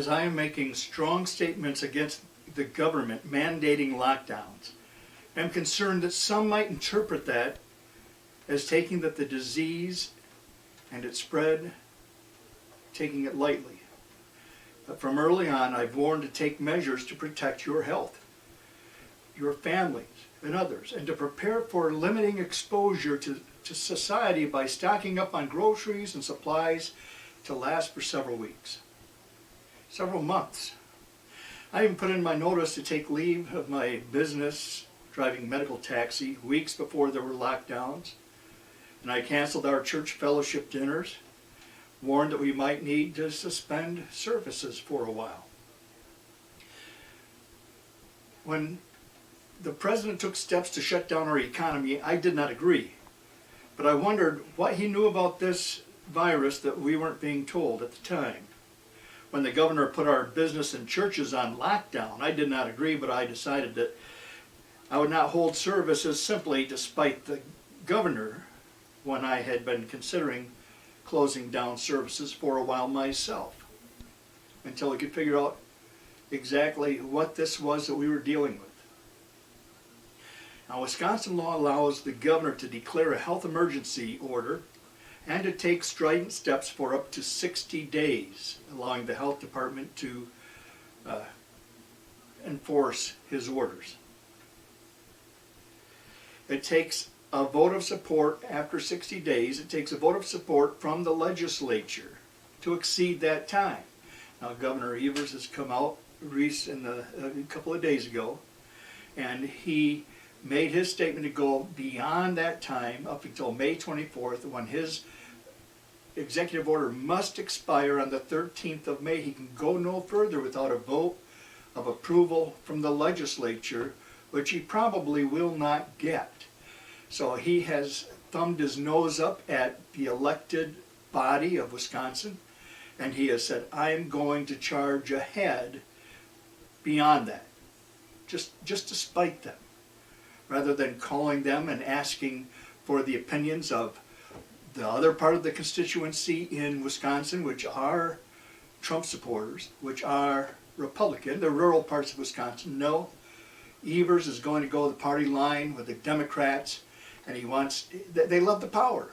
as I am making strong statements against the government mandating lockdowns, I'm concerned that some might interpret that as taking that the disease and its spread, taking it lightly. But from early on, I've warned to take measures to protect your health, your families, and others, and to prepare for limiting exposure to society by stocking up on groceries and supplies to last for several weeks, several months. I even put in my notice to take leave of my business driving medical taxi weeks before there were lockdowns, and I canceled our church fellowship dinners, warned that we might need to suspend services for a while. When the president took steps to shut down our economy, I did not agree. But I wondered what he knew about this virus that we weren't being told at the time. When the governor put our business and churches on lockdown, I did not agree, but I decided that I would not hold services simply despite the governor when I had been considering closing down services for a while myself, until we could figure out exactly what this was that we were dealing with. Now, Wisconsin law allows the governor to declare a health emergency order and to take strident steps for up to 60 days, allowing the health department to enforce his orders. It takes a vote of support after 60 days. It takes a vote of support from the legislature to exceed that time. Now, Governor Evers has come out a couple of days ago, and he made his statement to go beyond that time up until May 24th, when his executive order must expire on the 13th of May. He can go no further without a vote of approval from the legislature, which he probably will not get. So he has thumbed his nose up at the elected body of Wisconsin, and he has said, I'm going to charge ahead beyond that, just to spite them, rather than calling them and asking for the opinions of the other part of the constituency in Wisconsin, which are Trump supporters, which are Republican, the rural parts of Wisconsin. No, Evers is going to go the party line with the Democrats, and they love the power.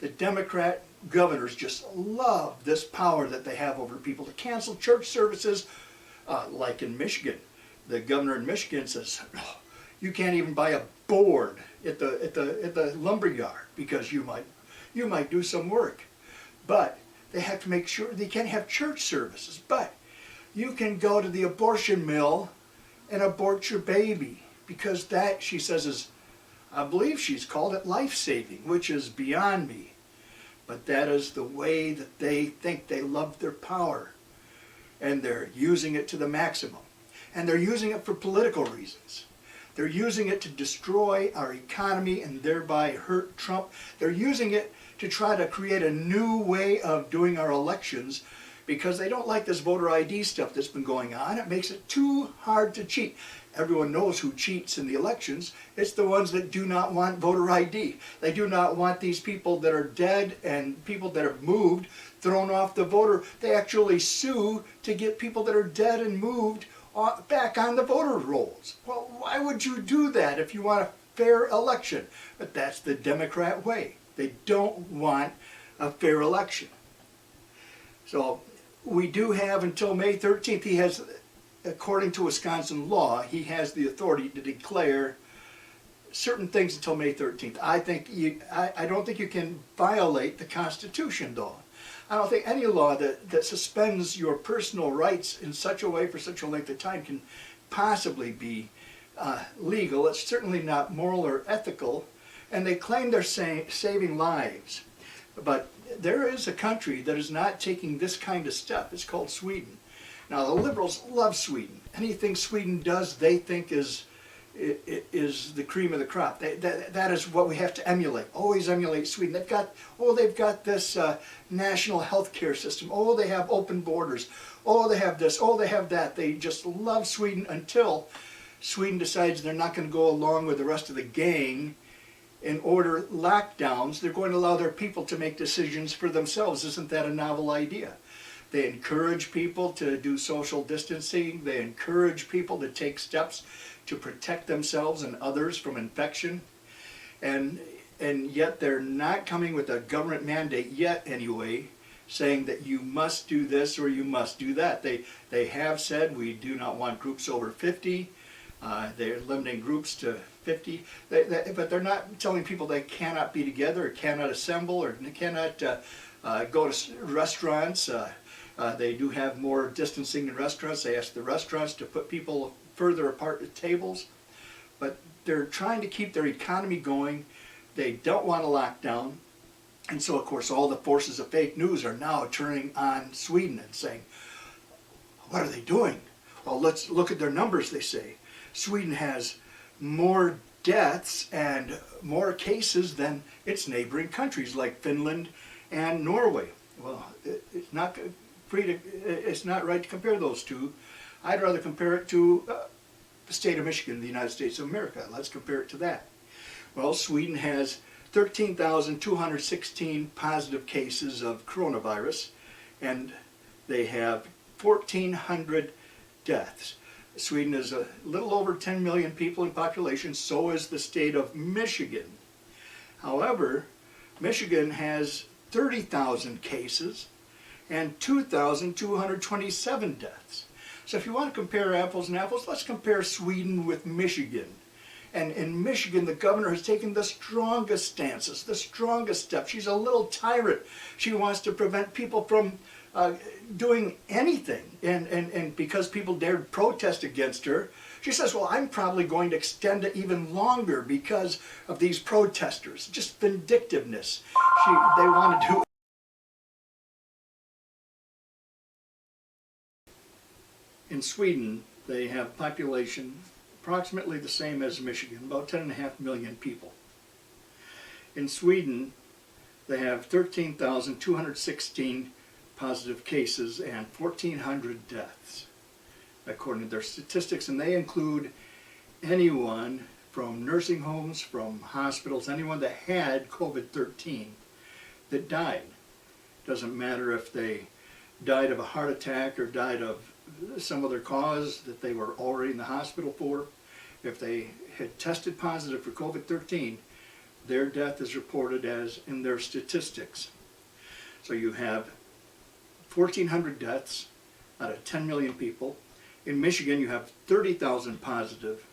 The Democrat governors just love this power that they have over people to cancel church services, like in Michigan. The governor in Michigan says, oh, you can't even buy a board at the lumber yard because you might do some work. But they have to make sure they can't have church services. But you can go to the abortion mill and abort your baby, because that, she says, is, I believe she's called it life-saving, which is beyond me. But that is the way that they think. They love their power, and they're using it to the maximum. And they're using it for political reasons. They're using it to destroy our economy and thereby hurt Trump. They're using it to try to create a new way of doing our elections, because they don't like this voter ID stuff that's been going on. It makes it too hard to cheat. Everyone knows who cheats in the elections. It's the ones that do not want voter ID. They do not want these people that are dead and people that have moved thrown off the voter. They actually sue to get people that are dead and moved back on the voter rolls. Well, why would you do that if you want a fair election? But that's the Democrat way. They don't want a fair election. So we do have until May 13th. He has, according to Wisconsin law, he has the authority to declare certain things until May 13th. I don't think you can violate the Constitution, though. I don't think any law that suspends your personal rights in such a way for such a length of time can possibly be legal. It's certainly not moral or ethical, and they claim they're saving lives. But there is a country that is not taking this kind of step. It's called Sweden. Now, the liberals love Sweden. Anything Sweden does, they think is the cream of the crop. That is what we have to emulate. Always emulate Sweden. They've got this national health care system. Oh, they have open borders. Oh, they have this. Oh, they have that. They just love Sweden until Sweden decides they're not going to go along with the rest of the gang and order lockdowns. They're going to allow their people to make decisions for themselves. Isn't that a novel idea? They encourage people to do social distancing. They encourage people to take steps to protect themselves and others from infection. And yet they're not coming with a government mandate yet anyway, saying that you must do this or you must do that. They have said we do not want groups over 50. They're limiting groups to 50, but they're not telling people they cannot be together or cannot assemble or cannot go to restaurants. They do have more distancing in restaurants. They ask the restaurants to put people further apart at tables, but they're trying to keep their economy going. They don't want to lock down. And so, of course, all the forces of fake news are now turning on Sweden and saying, what are they doing? Well, let's look at their numbers, they say. Sweden has more deaths and more cases than its neighboring countries like Finland and Norway. Well, it's not right to compare those two. I'd rather compare it to the state of Michigan, the United States of America. Let's compare it to that. Well, Sweden has 13,216 positive cases of coronavirus, and they have 1,400 deaths. Sweden is a little over 10 million people in population, so is the state of Michigan. However, Michigan has 30,000 cases and 2,227 deaths. So if you want to compare apples and apples, let's compare Sweden with Michigan. And in Michigan, the governor has taken the strongest stances, the strongest steps. She's a little tyrant. She wants to prevent people from doing anything. And because people dared protest against her, she says, well, I'm probably going to extend it even longer because of these protesters. Just vindictiveness. They want to do. In Sweden, they have population approximately the same as Michigan, about 10.5 million people. In Sweden, they have 13,216 positive cases and 1,400 deaths, according to their statistics, and they include anyone from nursing homes, from hospitals, anyone that had COVID-13 that died. Doesn't matter if they died of a heart attack or died of some other cause that they were already in the hospital for. If they had tested positive for COVID-13, their death is reported as in their statistics. So you have 1,400 deaths out of 10 million people. In Michigan, you have 30,000 positive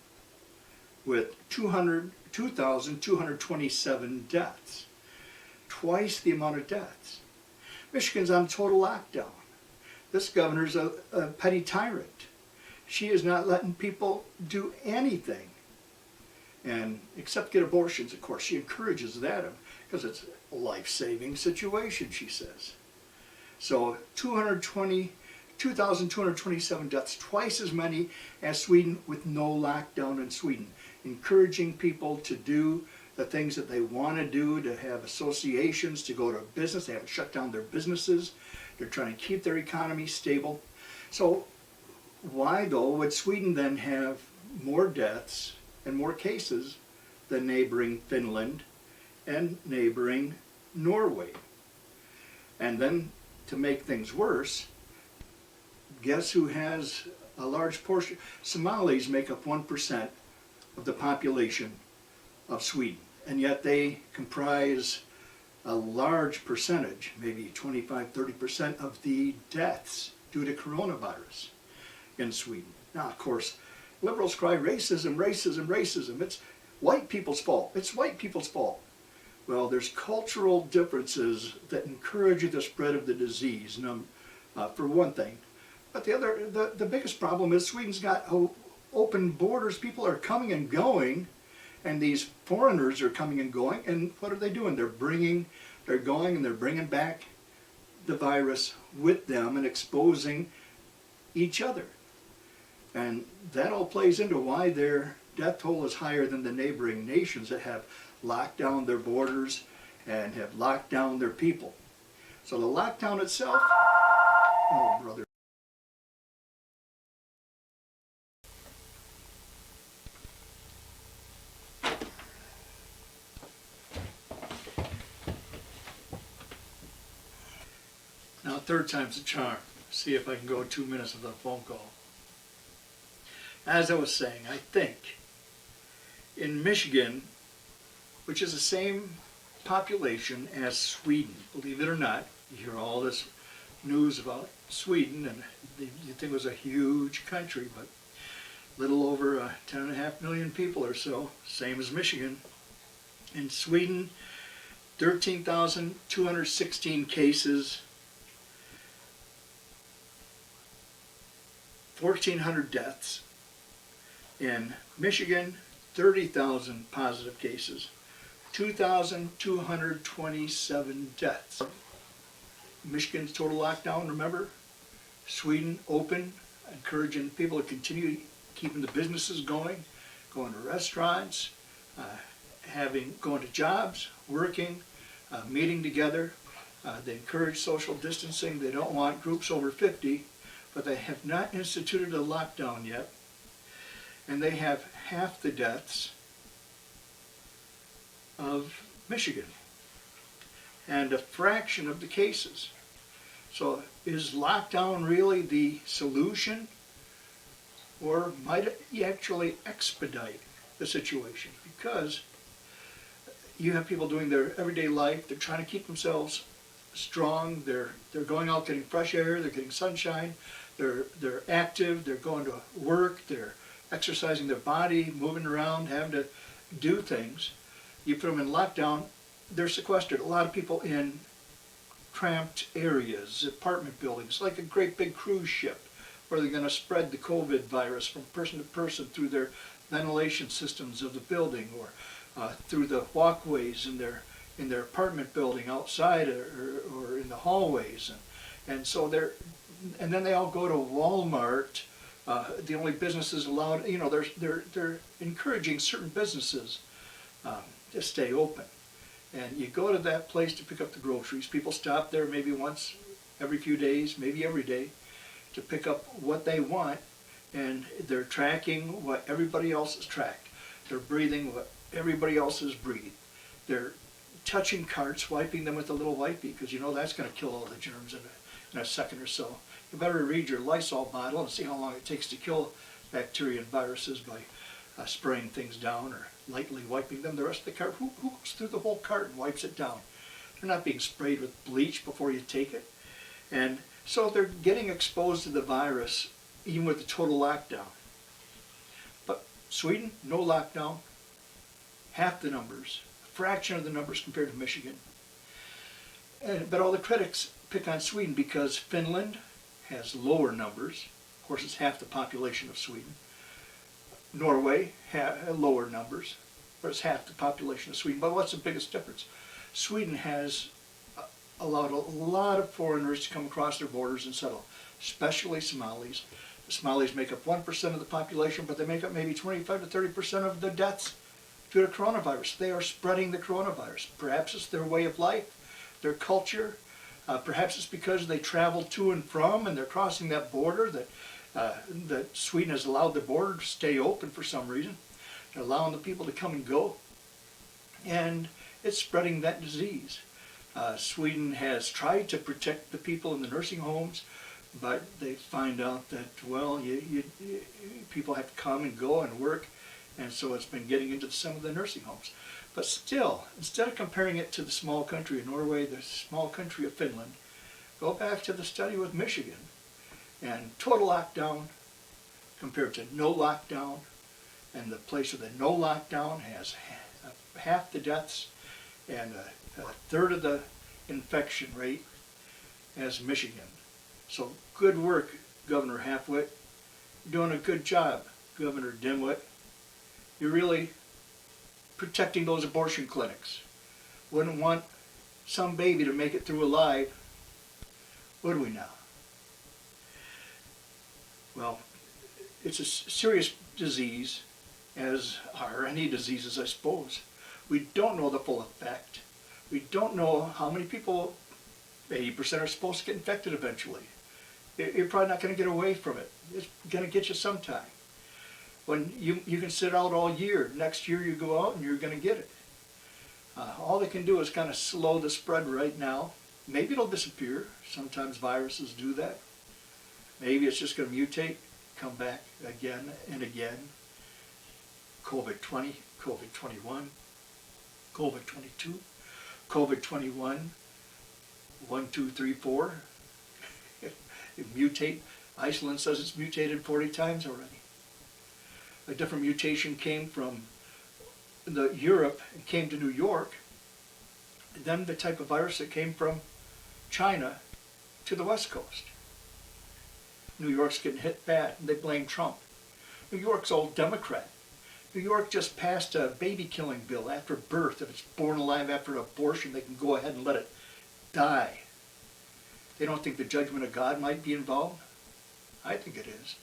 with 2,227 deaths. Twice the amount of deaths. Michigan's on total lockdown. This governor's a petty tyrant. She is not letting people do anything, and except get abortions, of course. She encourages that because it's a life-saving situation, she says. So 2,227 deaths, twice as many as Sweden with no lockdown in Sweden, encouraging people to do the things that they want to do, to have associations, to go to business. They haven't shut down their businesses. They're trying to keep their economy stable. So why, though, would Sweden then have more deaths and more cases than neighboring Finland and neighboring Norway? And then, to make things worse, guess who has a large portion? Somalis make up 1% of the population of Sweden, and yet they comprise a large percentage, maybe 25-30% of the deaths due to coronavirus in Sweden. Now, of course, liberals cry racism, racism, racism. It's white people's fault. It's white people's fault. Well, there's cultural differences that encourage the spread of the disease, for one thing. But the biggest problem is Sweden's got open borders. People are coming and going, and these foreigners are coming and going, and what are they doing? They're going and they're bringing back the virus with them and exposing each other. And that all plays into why their death toll is higher than the neighboring nations that have locked down their borders and have locked down their people. So the lockdown itself, oh brother. Now, third time's a charm. see if I can go 2 minutes without a phone call. As I was saying, I think in Michigan, which is the same population as Sweden, believe it or not, you hear all this news about Sweden and you think it was a huge country, but little over 10.5 million people or so, same as Michigan. In Sweden, 13,216 cases, 1,400 deaths. In Michigan, 30,000 positive cases, 2,227 deaths. Michigan's total lockdown, remember? Sweden open, encouraging people to continue keeping the businesses going to restaurants, going to jobs, working, meeting together. They encourage social distancing. They don't want groups over 50, but they have not instituted a lockdown yet. And they have half the deaths of Michigan and a fraction of the cases. So is lockdown really the solution, or might it actually expedite the situation? Because you have people doing their everyday life, they're trying to keep themselves strong, they're going out getting fresh air, they're getting sunshine, they're active, they're going to work, they're exercising their body, moving around, having to do things. You put them in lockdown, they're sequestered. A lot of people in cramped areas, apartment buildings, like a great big cruise ship, where they're going to spread the COVID virus from person to person through their ventilation systems of the building, or through the walkways in their apartment building outside, or in the hallways, and so and then they all go to Walmart. The only businesses allowed, they're encouraging certain businesses to stay open. And you go to that place to pick up the groceries. People stop there maybe once every few days, maybe every day, to pick up what they want. And they're tracking what everybody else has tracked. They're breathing what everybody else has breathed. They're touching carts, wiping them with a little wipey, because that's going to kill all the germs in a second or so. You better read your Lysol bottle and see how long it takes to kill bacteria and viruses by spraying things down or lightly wiping them. The rest of the cart, who goes through the whole cart and wipes it down? They're not being sprayed with bleach before you take it. And so they're getting exposed to the virus even with the total lockdown. But Sweden, no lockdown, half the numbers, a fraction of the numbers compared to Michigan. But all the critics pick on Sweden because Finland has lower numbers. Of course, it's half the population of Sweden. Norway has lower numbers, but it's half the population of Sweden. But what's the biggest difference? Sweden has allowed a lot of foreigners to come across their borders and settle, especially Somalis. The Somalis make up 1% of the population, but they make up maybe 25 to 30% of the deaths due to coronavirus. They are spreading the coronavirus. Perhaps it's their way of life, their culture. Perhaps it's because they travel to and from and they're crossing that border that Sweden has allowed the border to stay open for some reason. They're allowing the people to come and go. And it's spreading that disease. Sweden has tried to protect the people in the nursing homes, but they find out that, well, people have to come and go and work, and so it's been getting into some of the nursing homes. But still, instead of comparing it to the small country of Norway, the small country of Finland, go back to the study with Michigan. And total lockdown compared to no lockdown, and the place with the no lockdown has half the deaths and a third of the infection rate as Michigan. So good work, Governor Halfwit. You're doing a good job, Governor Dimwit. You're really protecting those abortion clinics. Wouldn't want some baby to make it through alive, would we now? Well, it's a serious disease, as are any diseases, I suppose. We don't know the full effect. We don't know how many people, 80% are supposed to get infected eventually. You're probably not going to get away from it. It's going to get you sometime. When you can sit out all year. Next year you go out and you're going to get it. All they can do is kind of slow the spread right now. Maybe it'll disappear. Sometimes viruses do that. Maybe it's just going to mutate, come back again and again. COVID-20, COVID-21, COVID-22, COVID-21, 1, 2, 3, 4. It mutate. Iceland says it's mutated 40 times already. A different mutation came from Europe and came to New York. And then the type of virus that came from China to the West Coast. New York's getting hit bad, and they blame Trump. New York's all Democrat. New York just passed a baby killing bill after birth. If it's born alive after an abortion, they can go ahead and let it die. They don't think the judgment of God might be involved? I think it is.